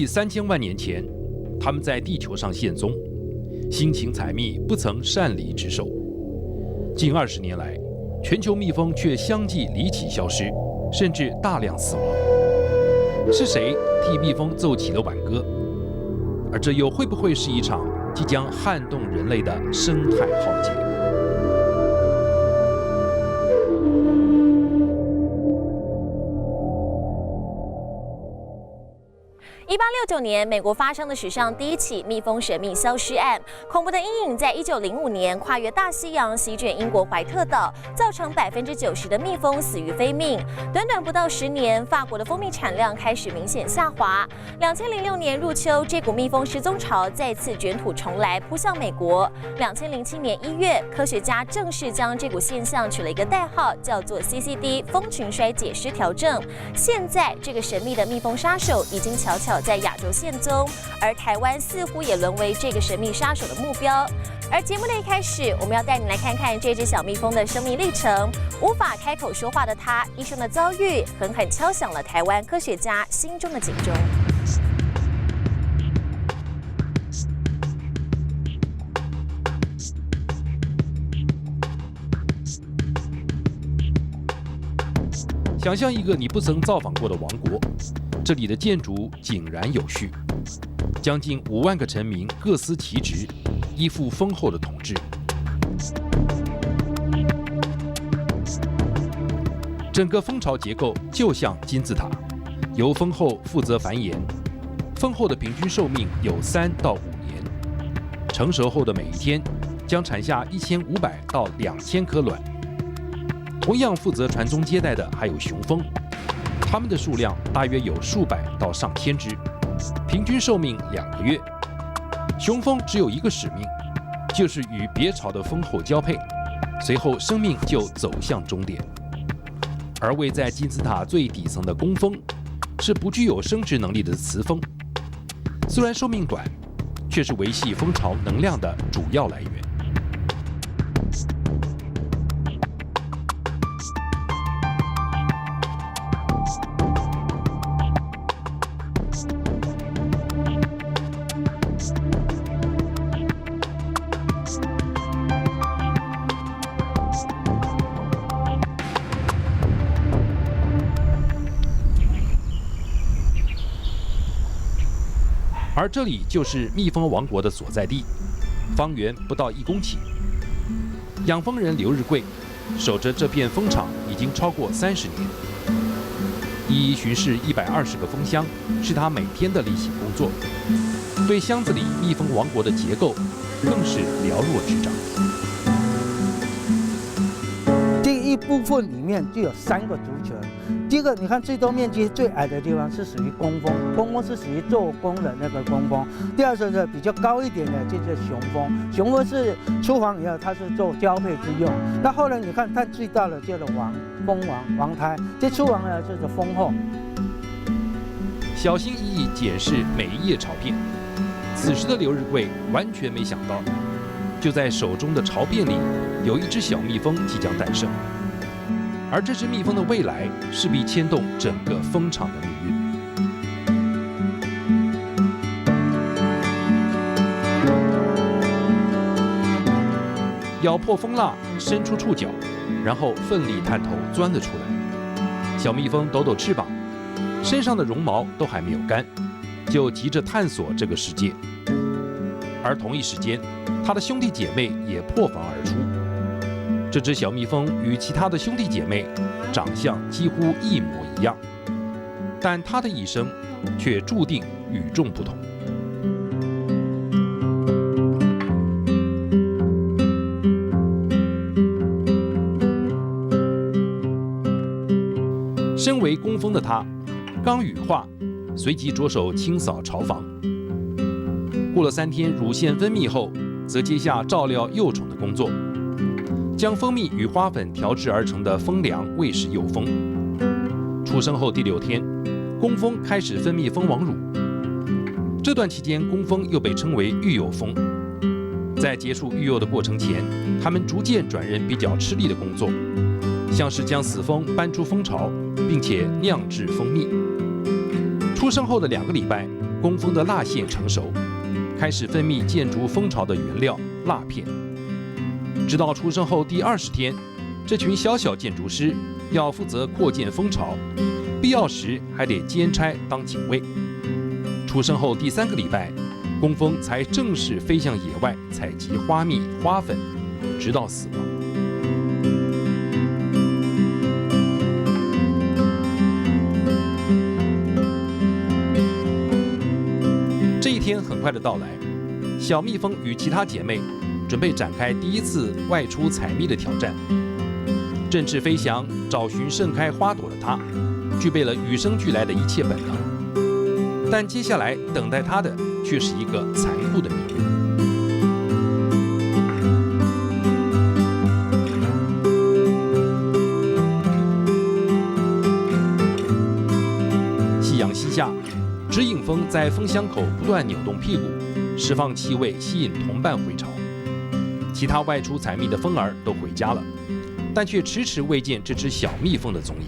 3000万年前，它们在地球上现踪，辛勤采蜜，不曾擅离职守。近20年来，全球蜜蜂却相继离奇消失，甚至大量死亡。是谁替蜜蜂奏起了挽歌？而这又会不会是一场即将撼动人类的生态浩劫？1869年，美国发生了史上第一起蜜蜂神秘消失案。恐怖的阴影在1905年跨越大西洋，席卷英国怀特岛，造成90%的蜜蜂死于非命。短短不到10年，法国的蜂蜜产量开始明显下滑。2006年入秋，这股蜜蜂失踪潮再次卷土重来，扑向美国。2007年1月，科学家正式将这股现象取了一个代号，叫做 CCD 蜂群衰竭失调症。现在，这个神秘的蜜蜂杀手已经悄悄在亚洲现踪，而台湾似乎也沦为这个神秘杀手的目标。而节目的一开始，我们要带你来看看这只小蜜蜂的生命历程。无法开口说话的它，一生的遭遇狠狠敲响了台湾科学家心中的警钟。想象一个你不曾造访过的王国，这里的建筑井然有序，将近5万个臣民各司其职，依附丰厚的统治。整个蜂巢结构就像金字塔，由蜂后负责繁衍。蜂后的平均寿命有3到5年，成熟后的每一天将产下1500到2000颗卵。同样负责传宗接代的还有雄蜂，它们的数量大约有数百到上千只，平均寿命2个月。雄蜂只有一个使命，就是与别巢的蜂后交配，随后生命就走向终点。而位在金字塔最底层的工蜂，是不具有生殖能力的雌蜂，虽然寿命短，却是维系蜂巢能量的主要来源。而这里就是蜜蜂王国的所在地，方圆不到1公顷。养蜂人刘日贵守着这片蜂场已经超过30年，一一巡视120个蜂箱，是他每天的例行工作。对箱子里蜜蜂王国的结构更是了若指掌。这一部分里面就有3个族群。第一个，你看最多面积最矮的地方是属于工蜂，工蜂是属于做工的那个工蜂。第二个是比较高一点的，就是雄蜂，雄蜂是出房以后它是做交配之用。那后来你看它最大的叫做蜂王胎，这出房呢就是蜂后。小心翼翼检视每一页巢片，此时的刘日贵完全没想到，就在手中的巢片里有一只小蜜蜂即将诞生。而这只蜜蜂的未来势必牵动整个蜂场的命运。咬破蜂蜡，伸出触角，然后奋力探头钻了出来。小蜜蜂抖抖翅膀，身上的绒毛都还没有干，就急着探索这个世界。而同一时间，它的兄弟姐妹也破房而出。这只小蜜蜂与其他的兄弟姐妹长相几乎一模一样，但它的一生却注定与众不同。身为工蜂的它，刚羽化，随即着手清扫巢房。过了3天乳腺分泌后，则接下照料幼虫的工作。将蜂蜜与花粉调制而成的蜂粮喂食幼蜂。出生后第6天，工蜂开始分泌蜂王乳。这段期间，工蜂又被称为育幼蜂。在结束育幼的过程前，它们逐渐转任比较吃力的工作，像是将死蜂搬出蜂巢，并且酿制蜂蜜。出生后的2个礼拜，工蜂的蜡腺成熟，开始分泌建筑蜂巢的原料蜡片。直到出生后第20天，这群小小建筑师要负责扩建蜂巢，必要时还得兼差当警卫。出生后第3个礼拜，工蜂才正式飞向野外采集花蜜、花粉，直到死亡。这一天很快的到来，小蜜蜂与其他姐妹准备展开第一次外出采蜜的挑战。振翅飞翔，找寻盛开花朵的它，具备了与生俱来的一切本能。但接下来等待它的却是一个残酷的命运。夕阳西下，指引蜂在蜂箱口不断扭动屁股，释放气味，吸引同伴回巢。其他外出采蜜的蜂儿都回家了，但却迟迟未见这只小蜜蜂的踪影。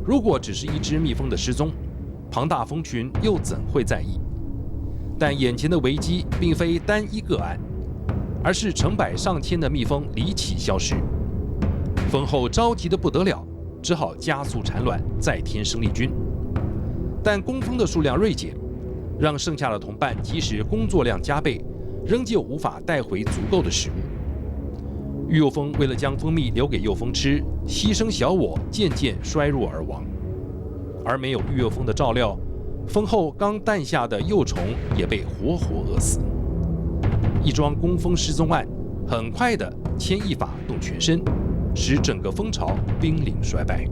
如果只是一只蜜蜂的失踪，庞大蜂群又怎会在意？但眼前的危机并非单一个案，而是成百上千的蜜蜂离奇消失。蜂后着急得不得了，只好加速产卵，再添生力军。但工蜂的数量锐减，让剩下的同伴即使工作量加倍，仍旧无法带回足够的食物。育幼蜂为了将蜂蜜留给幼蜂吃，牺牲小我，渐渐衰弱而亡。而没有育幼蜂的照料，蜂后刚诞下的幼虫也被活活饿死。一桩工蜂失踪案，很快的牵一发动全身，使整个蜂巢濒临衰败。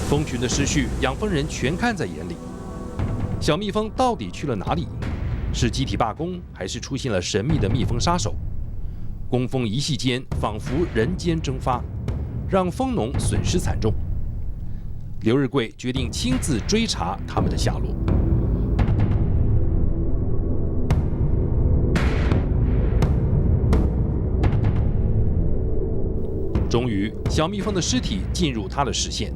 蜂群的失序，养蜂人全看在眼里。小蜜蜂到底去了哪里？是集体罢工，还是出现了神秘的蜜蜂杀手？工蜂一夕间仿佛人间蒸发，让蜂农损失惨重。刘日贵决定亲自追查他们的下落。终于，小蜜蜂的尸体进入他的视线。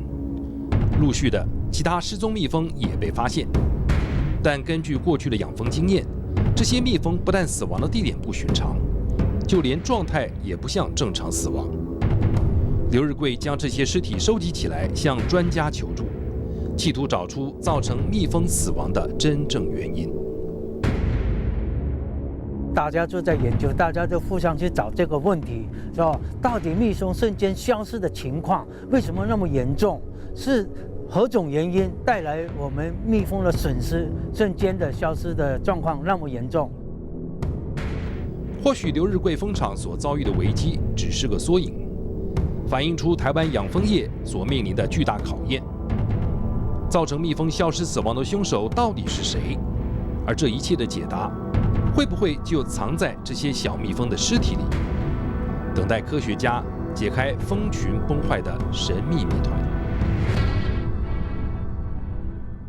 陆续的，其他失踪蜜蜂也被发现。但根据过去的养蜂经验，这些蜜蜂不但死亡的地点不寻常，就连状态也不像正常死亡。刘日贵将这些尸体收集起来，向专家求助，企图找出造成蜜蜂死亡的真正原因。大家就在研究，大家就互相去找这个问题，是吧？到底蜜蜂瞬间消失的情况为什么那么严重？是何种原因带来我们蜜蜂的损失，瞬间的消失的状况那么严重？或许刘日贵蜂场所遭遇的危机只是个缩影，反映出台湾养蜂业所面临的巨大考验。造成蜜蜂消失死亡的凶手到底是谁？而这一切的解答，会不会就藏在这些小蜜蜂的尸体里？等待科学家解开蜂群崩坏的神秘谜团。